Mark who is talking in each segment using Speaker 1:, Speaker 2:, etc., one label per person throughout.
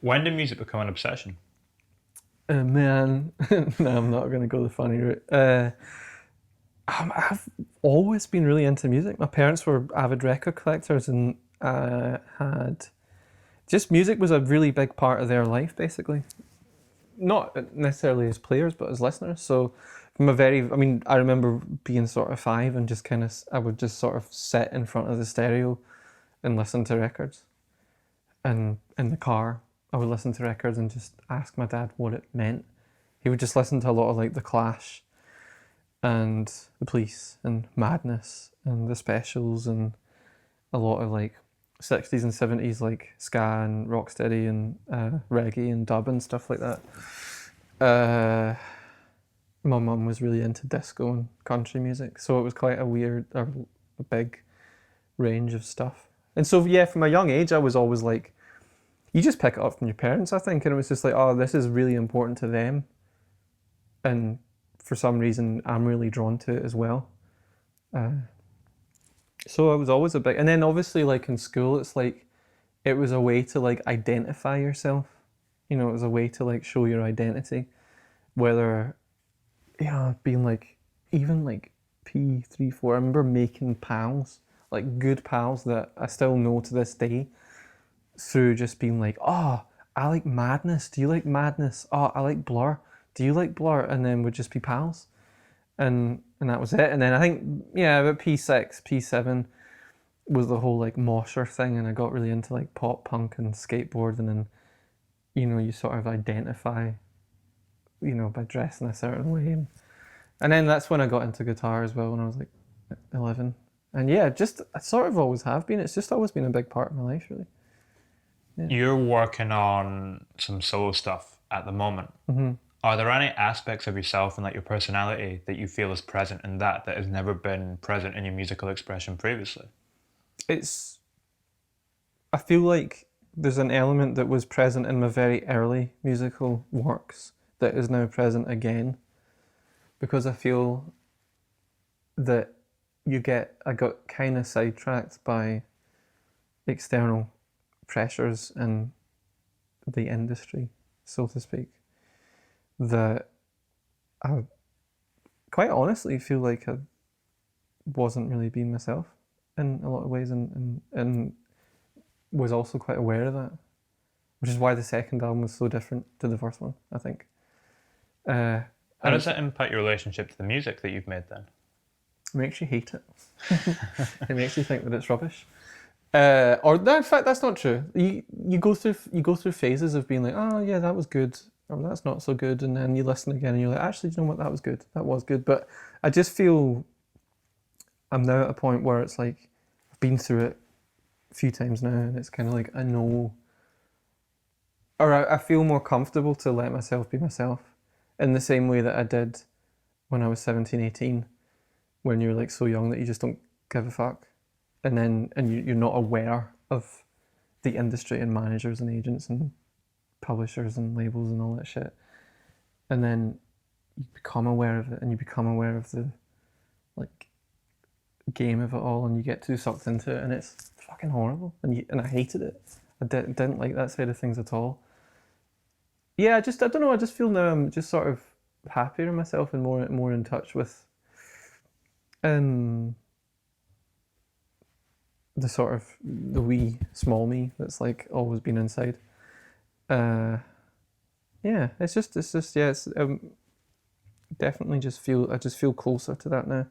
Speaker 1: When did music become an obsession?
Speaker 2: Man, no, I'm not going to go the funny route. I've always been really into music. My parents were avid record collectors, and had just music was a really big part of their life, basically. Not necessarily as players, but as listeners. So from I remember being sort of 5 and just kind of, I would just sort of sit in front of the stereo and listen to records. And in the car, I would listen to records and just ask my dad what it meant. He would just listen to a lot of like The Clash and The Police and Madness and The Specials and a lot of like 60s and 70s like ska and rocksteady and reggae and dub and stuff like that. Uh, my mum was really into disco and country music, so it was quite a big range of stuff. And so yeah, from a young age, I was always like, you just pick it up from your parents, I think, and it was just like, oh, this is really important to them, and for some reason, I'm really drawn to it as well. Uh, so I was always a big, and then obviously like in school, it's like it was a way to like identify yourself. It was a way to like show your identity, whether being like even like P.Iii, 4. I remember making pals, like good pals that I still know to this day through just being like, oh, I like Madness. Do you like Madness? Oh, I like Blur. Do you like Blur? And then we'd just be pals, and that was it. And then I think about P6, P7 was the whole like mosher thing, and I got really into like pop punk and skateboarding, and you sort of identify, by dressing a certain way, and then that's when I got into guitar as well when I was like 11. And yeah, just I sort of always have been. It's just always been a big part of my life, really. Yeah.
Speaker 1: You're working on some solo stuff at the moment.
Speaker 2: hmm
Speaker 1: Are there any aspects of yourself and like your personality that you feel is present in that has never been present in your musical expression previously?
Speaker 2: It's I feel like there's an element that was present in my very early musical works that is now present again, because I feel that I got kind of sidetracked by external pressures in the industry, so to speak, that I quite honestly feel like I wasn't really being myself in a lot of ways, and was also quite aware of that, which is why the second album was so different to the first one, I think. Uh,
Speaker 1: How
Speaker 2: and
Speaker 1: does
Speaker 2: it's,
Speaker 1: that impact your relationship to the music that you've made then?
Speaker 2: it makes you hate it. It makes you think that it's rubbish. Or no, in fact, that's not true. You go through phases of being like, oh yeah, that was good, or that's not so good, and then you listen again and you're like, actually, do you know what? That was good. That was good. But I just feel I'm now at a point where it's like I've been through it a few times now, and it's kind of like I know, or I feel more comfortable to let myself be myself in the same way that I did when I was 17, 18, when you're like so young that you just don't give a fuck, and you're not aware of the industry and managers and agents and publishers and labels and all that shit, and then you become aware of it and you become aware of the like game of it all, and you get too sucked into it, and it's fucking horrible, and I hated it. I didn't like that side of things at all. Yeah, I don't know. I just feel now I'm just sort of happier in myself and more in touch with um the sort of the wee small me that's like always been inside. Uh, yeah, it's just yeah, it's definitely I just feel closer to that now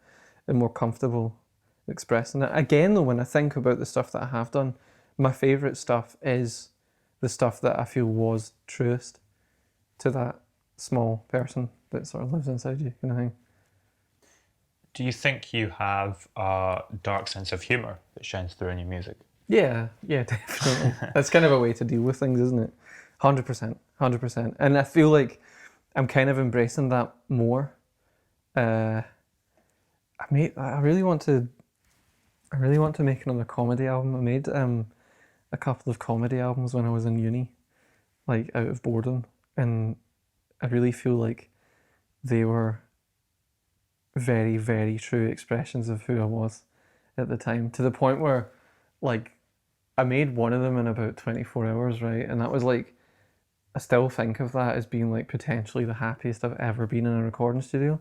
Speaker 2: and more comfortable expressing it. Again, though, when I think about the stuff that I have done, my favourite stuff is the stuff that I feel was truest to that small person that sort of lives inside you, kind of thing.
Speaker 1: Do you think you have a dark sense of humor that shines through in your music?
Speaker 2: Yeah, yeah, definitely. That's kind of a way to deal with things, isn't it? 100%, 100%. And I feel like I'm kind of embracing that more. Uh, I really want to make another comedy album. I made a couple of comedy albums when I was in uni, like out of boredom, and I really feel like they were very, very true expressions of who I was at the time. To the point where, like, I made one of them in about 24 hours, right? And that was like I still think of that as being like potentially the happiest I've ever been in a recording studio.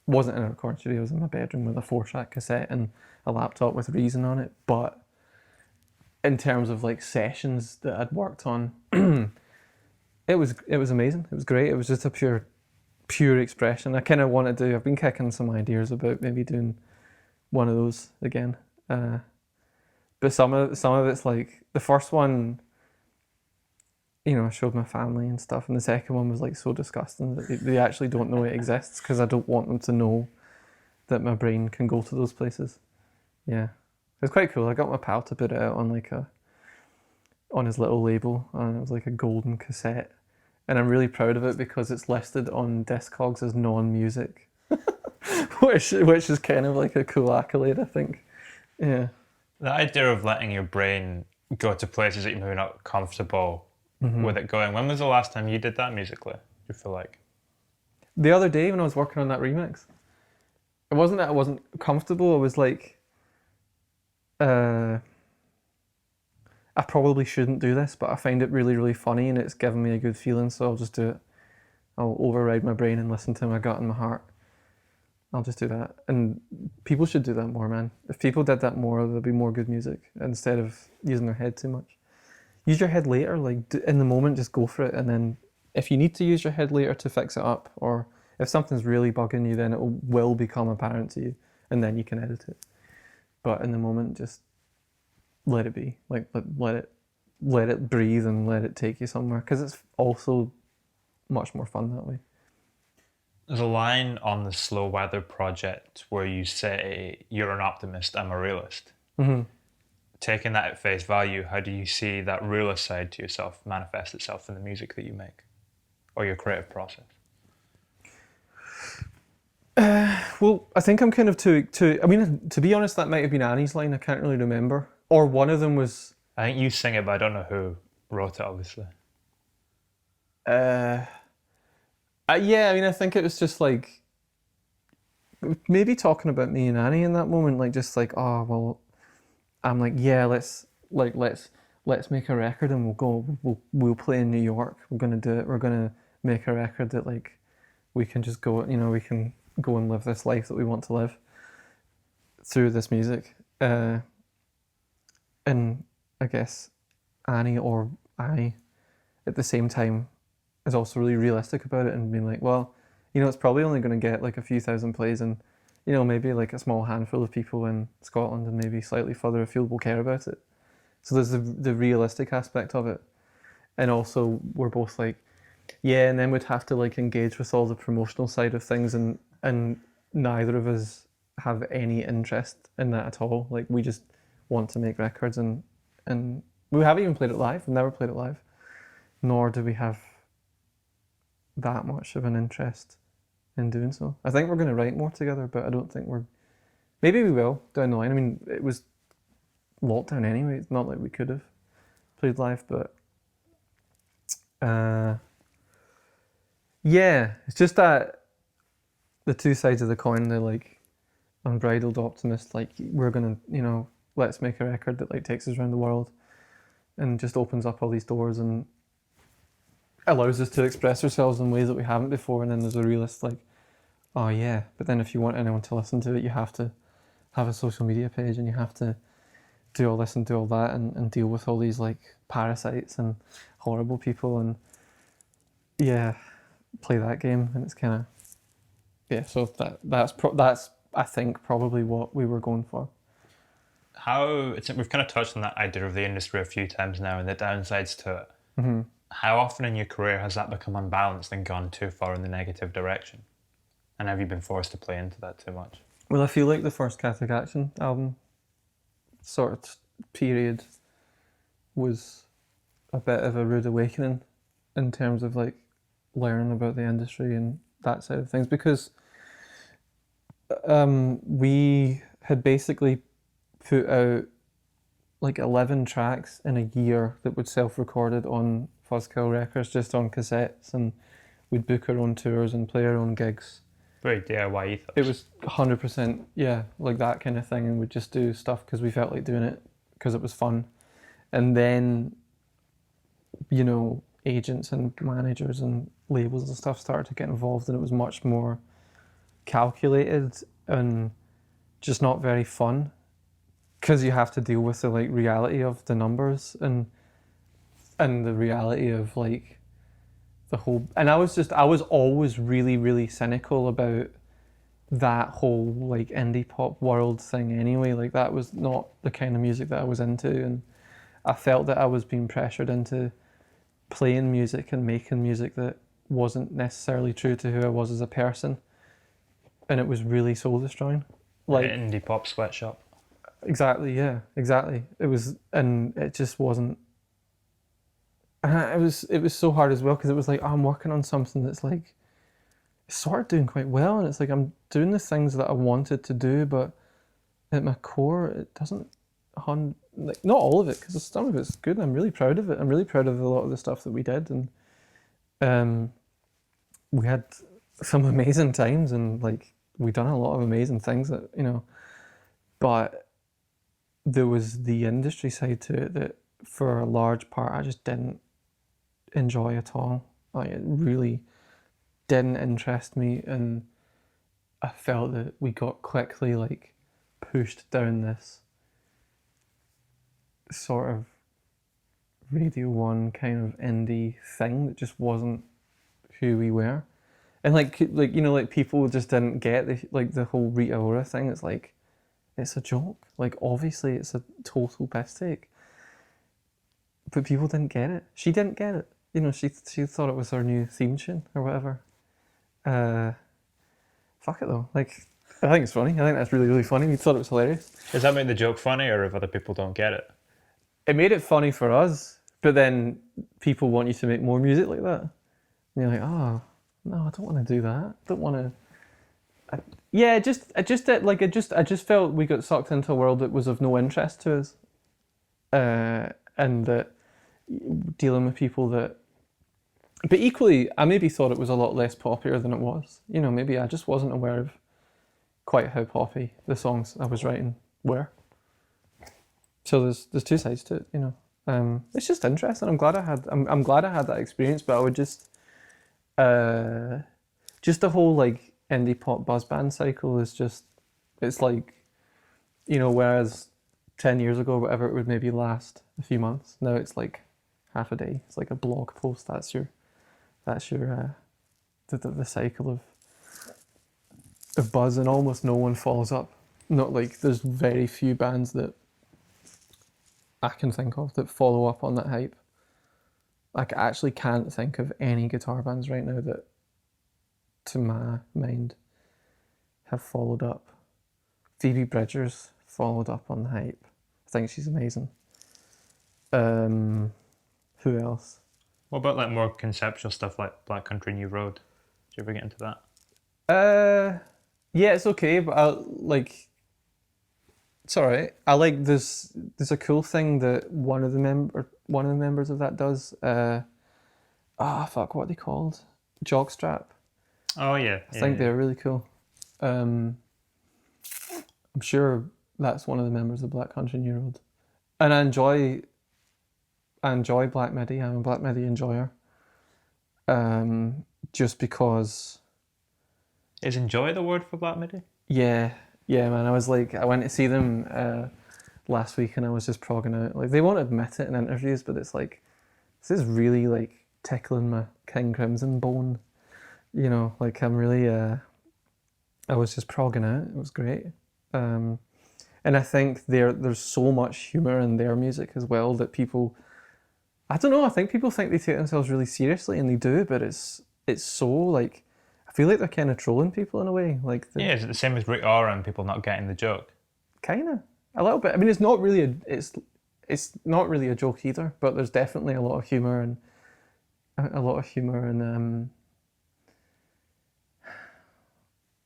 Speaker 2: Wasn't in a recording studio, I was in my bedroom with a 4-track cassette and a laptop with Reason on it. But in terms of like sessions that I'd worked on, it was amazing. It was great. It was just a pure expression. I kind of wanted to. I've been kicking some ideas about maybe doing one of those again. But some of it's like the first one, I showed my family and stuff, and the second one was like so disgusting that they actually don't know it exists because I don't want them to know that my brain can go to those places. Yeah, it was quite cool. I got my pal to put it out on on his little label, and it was like a golden cassette. And I'm really proud of it because it's listed on Discogs as non-music, which is kind of like a cool accolade, I think. Yeah.
Speaker 1: The idea of letting your brain go to places that you're maybe not comfortable with it going. When was the last time you did that musically? Do you feel like?
Speaker 2: The other day when I was working on that remix, it wasn't that I wasn't comfortable. I was like, I probably shouldn't do this, but I find it really, really funny and it's given me a good feeling, so I'll just do it. I'll override my brain and listen to my gut and my heart. I'll just do that. And people should do that more, man. If people did that more, there'd be more good music instead of using their head too much. Use your head later, like in the moment, just go for it. And then if you need to use your head later to fix it up, or if something's really bugging you, then it will become apparent to you and then you can edit it. But in the moment, just let it be. Like let it breathe and let it take you somewhere, because it's also much more fun that way.
Speaker 1: There's a line on the Slow Weather project where you say, "You're an optimist, I'm a realist."
Speaker 2: Mm-hmm.
Speaker 1: Taking that at face value, how do you see that realist side to yourself manifest itself in the music that you make or your creative process?
Speaker 2: Well, I think I'm kind of too. I mean, to be honest, that might have been Annie's line. I can't really remember. Or one of them was.
Speaker 1: I think you sing it, but I don't know who wrote it, obviously.
Speaker 2: Yeah, I mean, I think it was just like maybe talking about me and Annie in that moment, like just like, oh well, I'm like, yeah, let's make a record and we'll play in New York. We're gonna do it. We're gonna make a record that like we can just go, we can go and live this life that we want to live through this music. And I guess Annie or I at the same time is also really realistic about it and being like, well, it's probably only going to get like a few thousand plays and, maybe like a small handful of people in Scotland and maybe slightly further afield will care about it. So there's the realistic aspect of it. And also we're both like, yeah, and then we'd have to like engage with all the promotional side of things and neither of us have any interest in that at all. Like we just want to make records and we haven't even played it live. We've never played it live. Nor do we have that much of an interest in doing so. I think we're going to write more together, but I don't think maybe we will down the line. I mean, it was lockdown anyway. It's not like we could have played live, but yeah, it's just that the two sides of the coin, the like unbridled optimist, like we're going to, let's make a record that like takes us around the world and just opens up all these doors and allows us to express ourselves in ways that we haven't before. And then there's a realist like, oh yeah, but then if you want anyone to listen to it, you have to have a social media page and you have to do all this and do all that and deal with all these like parasites and horrible people and yeah, play that game. And it's kind of, yeah, so that's I think probably what we were going for.
Speaker 1: We've kind of touched on that idea of the industry a few times now and the downsides to it.
Speaker 2: Mm-hmm.
Speaker 1: How often in your career has that become unbalanced and gone too far in the negative direction? And have you been forced to play into that too much?
Speaker 2: Well, I feel like the first Catholic Action album sort of period was a bit of a rude awakening in terms of like learning about the industry and that side of things, because we had basically put out like 11 tracks in a year that would self-recorded on Fuzzkill Records, just on cassettes, and we'd book our own tours and play our own gigs.
Speaker 1: Very DIY ethos.
Speaker 2: It was 100%, yeah, like that kind of thing, and we'd just do stuff because we felt like doing it because it was fun. And then, agents and managers and labels and stuff started to get involved, and it was much more calculated and just not very fun, because you have to deal with the like reality of the numbers and the reality of like the whole. And I was always really, really cynical about that whole like indie pop world thing anyway. Like that was not the kind of music that I was into, and I felt that I was being pressured into playing music and making music that wasn't necessarily true to who I was as a person, and it was really soul destroying. Like
Speaker 1: indie pop sweatshop.
Speaker 2: exactly, yeah, exactly. It was, and it just wasn't. And it was so hard as well, because it was like, oh, I'm working on something that's like sort of doing quite well, and it's like I'm doing the things that I wanted to do, but at my core it doesn't like, not all of it, because some of it's good and I'm really proud of it. I'm really proud of a lot of the stuff that we did, and we had some amazing times, and like we done a lot of amazing things that, you know, but there was the industry side to it that for a large part I just didn't enjoy at all. Like it really didn't interest me, and I felt that we got quickly like pushed down this sort of Radio 1 kind of indie thing that just wasn't who we were. And like you know, like people just didn't get the whole Rita Ora thing. It's like, it's a joke. Like obviously it's a total piss take, but people didn't get it. She didn't get it. You know, she thought it was her new theme tune or whatever. Fuck it though. Like I think it's funny. I think that's really, really funny. We thought it was hilarious.
Speaker 1: Does that make the joke funny, or if other people don't get it?
Speaker 2: It made it funny for us, but then people want you to make more music like that. And you're like, oh no, I don't want to do that. I don't want to. I just felt we got sucked into a world that was of no interest to us, and that dealing with people that. But equally, I maybe thought it was a lot less popular than it was. You know, maybe I just wasn't aware of quite how poppy the songs I was writing were. So there's two sides to it, you know. It's just interesting. I'm glad I had that experience, but I would just the whole like indie pop buzz band cycle is just, it's like, you know, whereas 10 years ago, whatever, it would maybe last a few months. Now it's like half a day. It's like a blog post. That's your the cycle of buzz, and almost no one follows up. Not like there's very few bands that I can think of that follow up on that hype. Like I actually can't think of any guitar bands right now that, to my mind, have followed up. Phoebe Bridgers followed up on the hype. I think she's amazing. Who else?
Speaker 1: What about like more conceptual stuff like Black Country New Road? Did you ever get into
Speaker 2: that? Yeah, it's okay, but it's alright. I like there's a cool thing that one of the members of that does. Fuck, what are they called? Jockstrap.
Speaker 1: Oh yeah.
Speaker 2: I think they're really cool. I'm sure that's one of the members of Black Country New Road. And I enjoy Black Midi. I'm a Black Midi enjoyer. Just because.
Speaker 1: Is enjoy the word for Black Midi?
Speaker 2: Yeah, man. I went to see them last week, and I was just progging out. Like they won't admit it in interviews, but it's like, this is really like tickling my King Crimson bone. You know, like I'm really. I was just progging out. It was great. And I think there's so much humour in their music as well that people. I don't know. I think people think they take themselves really seriously, and they do. But it's so like, I feel like they're kind of trolling people in a way. Like
Speaker 1: is it the same as Rita Ora and people not getting the joke?
Speaker 2: Kind of a little bit. I mean, it's not really a joke either. But there's definitely a lot of humour and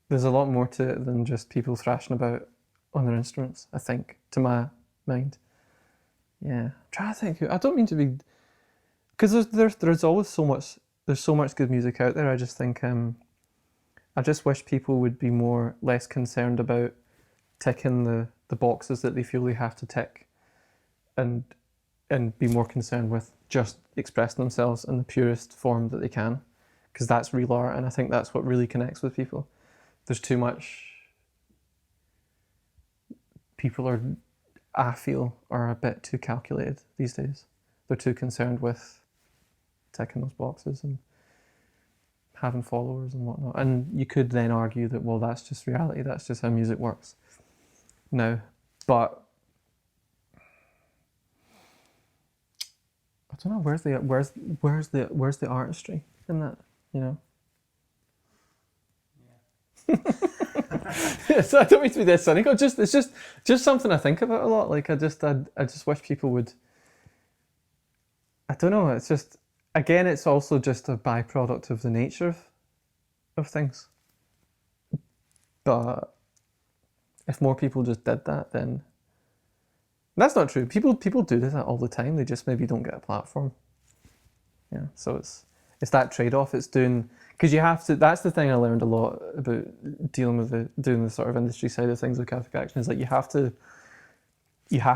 Speaker 2: there's a lot more to it than just people thrashing about on their instruments. I think, to my mind. Yeah, I'm trying to think. I don't mean to be, because there's always so much good music out there. I just think I just wish people would be less concerned about ticking the boxes that they feel they have to tick, and be more concerned with just expressing themselves in the purest form that they can, because that's real art, and I think that's what really connects with people. There's too much. People are, I feel, are a bit too calculated these days. They're too concerned with ticking those boxes and having followers and whatnot. And you could then argue that, well, that's just reality. That's just how music works now. But I don't know, where's the artistry in that, you know? Yeah. So I don't mean to be this cynical. It's just something I think about a lot. Like I just wish people would. I don't know. It's just, again, it's also just a byproduct of the nature of things. But if more people just did that, then that's not true. People do that all the time. They just maybe don't get a platform. Yeah. So it's that trade-off. It's doing, because you have to. That's the thing I learned a lot about dealing with doing the sort of industry side of things with Catholic Action, is like you have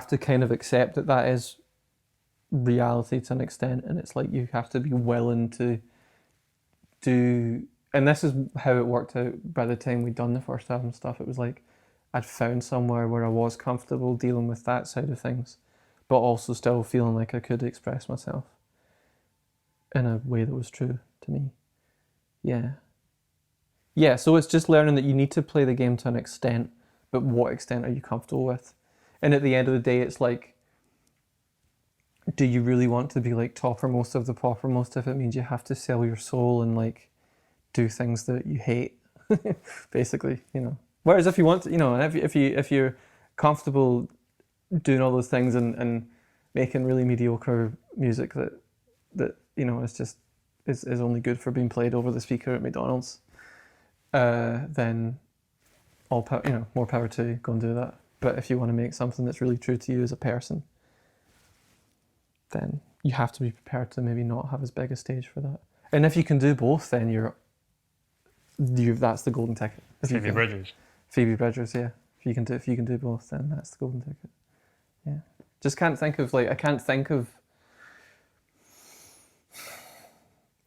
Speaker 2: to kind of accept that is reality to an extent, and it's like you have to be willing to do. And this is how it worked out by the time we'd done the first album stuff. It was like I'd found somewhere where I was comfortable dealing with that side of things, but also still feeling like I could express myself in a way that was true to me. Yeah, so it's just learning that you need to play the game to an extent, but what extent are you comfortable with? And at the end of the day, it's like, do you really want to be like toppermost of the poppermost if it means you have to sell your soul and like do things that you hate, basically, you know? Whereas if you want to, you know, and if you're comfortable doing all those things and making really mediocre music that you know is only good for being played over the speaker at McDonald's, then more power to you. Go and do that. But if you want to make something that's really true to you as a person, then you have to be prepared to maybe not have as big a stage for that. And if you can do both, then that's the golden ticket. Phoebe Bridgers, yeah. If you can do both, then that's the golden ticket. Yeah. Just can't think of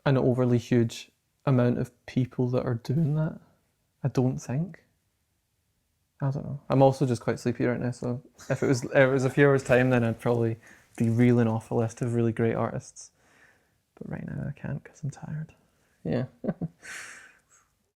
Speaker 2: an overly huge amount of people that are doing that. I don't think. I don't know. I'm also just quite sleepy right now, so if it was a few hours' time, then I'd probably be reeling off a list of really great artists. But right now I can't because I'm tired. Yeah.